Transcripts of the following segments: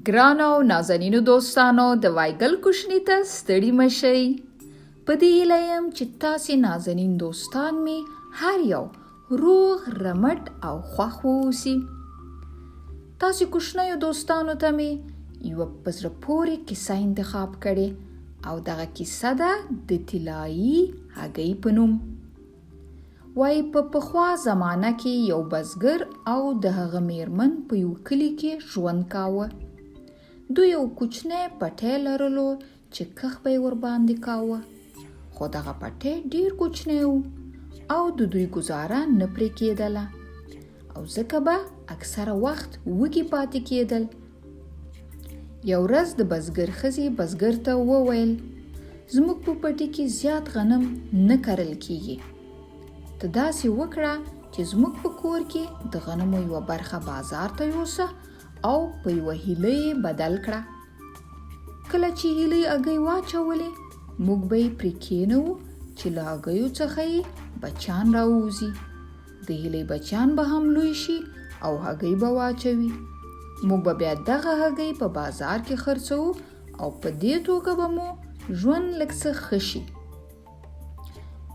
ګرانو او نازنینو دوستانو د وایګل کوشنی ته ستړي مشئ. په دې هیله یم چې تاسې نازنین دوستان مې هر یو روغ رمټ او خوښ واوسي. تاسې کوشنیو دوستانو ته مې یوه په زړه پورې کیسه انتخاب کړې او دغه کیسه ده د طلایي هګۍ په نوم. وایي په پخوا زمانه کې یو بزګر او د هغه میرمن په یو کلي کې ژوند کاوه. دوی یو کوچنی پټی لرلو چې کښ به یې ورباندې کاوه، خو دغه پټی ډیر کوچنی و او د دوی ګزاره نه پرې کېدله او ځکه به اکثره وخت وږي پاتې کېدل. یو ورځ د بزګر ښځې بزګر ته وویل: زموږ په پټي کې زیات غنم نه کرل کېږي، ته داسې وکړه چې زموږ په کور کې د غنمو یوه برخه بازار ته یوسه او په یوه هیلۍ بدل کړه. کله چې هیلۍ هګۍ واچولې، موږ به یې پرې کېنوو چې له هګیو څخه یې بچیان راووځي. د هیلۍ بچیان به هم لوی شي او هګۍ به واچوي. موږ به بیا دغه هګۍ په بازار کې خرڅوو او په دې توګه به مو ژوند لږ څه ښه شي.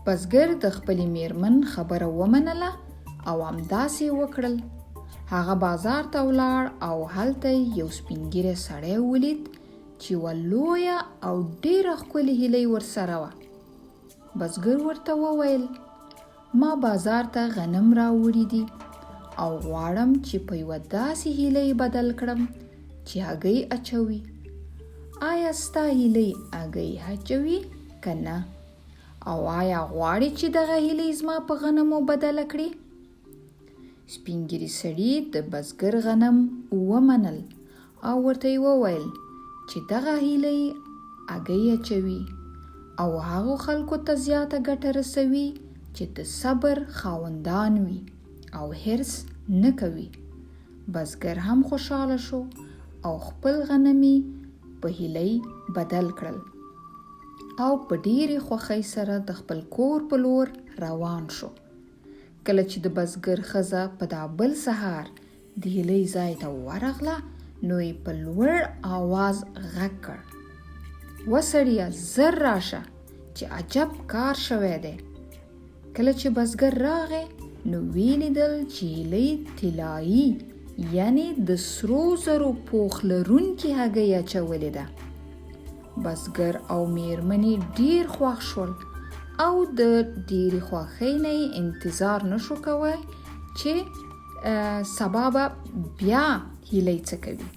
بزګر د خپلې میرمن خبره ومنله او همداسې وکړل. هغه بازار ته ولاړ او هلته یو سپین ږیری سړی ولید چې یوه لویه او ډیره ښکلې هیلۍ ورسره وه. بزګر ورته وویل: ما بازار ته غنم راوړي دي او غواړم چې په یوه داسې هیلۍ بدل کړم چې هګۍ اچوي. آیا ستا هیلۍ هګۍ اچوي که نه؟ او آیا غواړي چې دغه هیلۍ زما په غنمو بدله کړي؟ سپین ږیري سړي د بزګر غنم ومنل او ورته یې وویل چې دغه هیلۍ هګۍ اچوي او هغو خلکو ته زیاته ګټه رسوي چې د صبر خاوندان وي او حرص نه کوي. بزګر هم خوشحاله شو او خپل غنمي په هیلۍ بدل کړل او په ډیرې خوښۍ سره د خپل کور په لور روان شو. کله چې د بزګر ښځه په دا بل سهار د هیلۍ ځای ته ورغله، نو یې په لوړ آواز غږ کړ: وسړیه، زر راشه چې عجب کار شوی دی. کله چې بزګر راغی، نو ویلیدل چې هیلۍ طلایي یعنی د سرو زرو پوښ لرونکې هګۍ اچولې ده. بزګر او میرمنې ډیر خوښ شول او د ډیرې خوښۍ نه یې انتظار نشو کوی چې سبا به بیا هیلۍ څه کوي.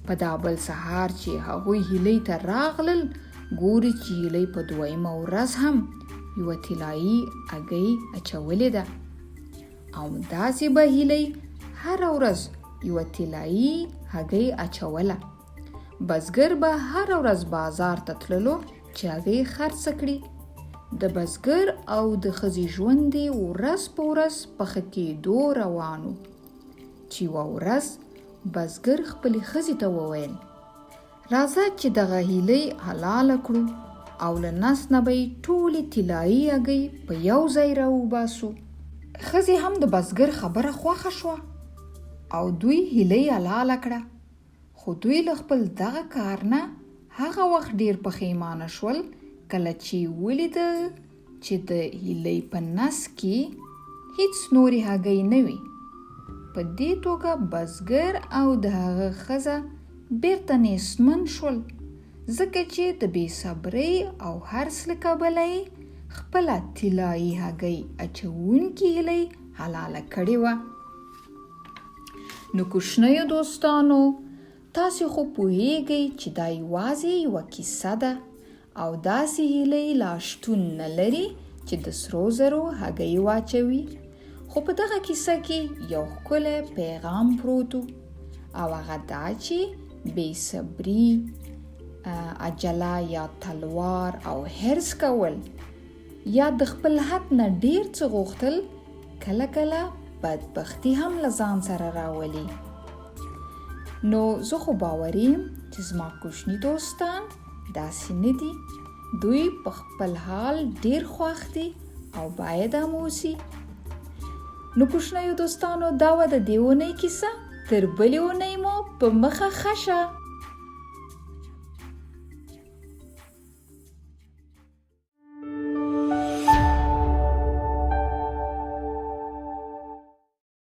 په دا بل سهار چې هغوی هیلۍ ته راغلل، ګوري چې هیلۍ په دویمه ورځ هم یوه طلایي هګۍ اچولې ده او داسې به هیلۍ هره ورځ یوه طلایي هګۍ اچوله. بزګر به هره ورځ بازار ته تللو چې هګۍ خرڅه کړي. د بزګر او د ښځې ژوند یې ورځ په ورځ په ښه کېدو روان و چې یوه ورځ بزګر خپلې ښځې ته وویل: راځه چې دغه هیلۍ حلاله کړو او له نس نه به یې ټولې طلایي هګۍ په یو ځای راوباسو. ښځې هم د بزګر خبره خوښه شوه او دوی هیلۍ حلاله کړه. خو دوی له خپل دغه کار نه هغه وخت ډیر پښیمانه شول کله چې ولیدل چې د هیلۍ په نس کې هیڅ نورې هګۍ نه وي. په دې توګه بزګر او د هغه ښځه بیرته نیستمن شول، ځکه چې د بې صبرۍ او حرص له کبله یې خپله طلایي هګۍ اچوونکې هیلۍ حلاله کړې وه. نو کوشنیو دوستانو، تاسې خو پوهیږئ چې دا یوازې یوه کیسه ده او داسې هیلۍ لا شتون نه لري چې د سرو زرو هګۍ واچوي. خو په دغه کیسه کې یو ښکلی پیغام پروت و او هغه دا چې بې صبري، عجله یا تلوار او حرص کول یا د خپل حد نه ډیر څه غوښتل کله کله بدبختي هم له ځان سره راولي. نو زه خو باوري یم چې زما کوچني دوستان داسې نه دي. دوی په خپل حال ډیر خوښ دي او باید هم اوسي. نو کوچنیو دوستانو، دا وه د دې اونۍ کیسه. تر بلې اونۍ مو په مخه ښه شه.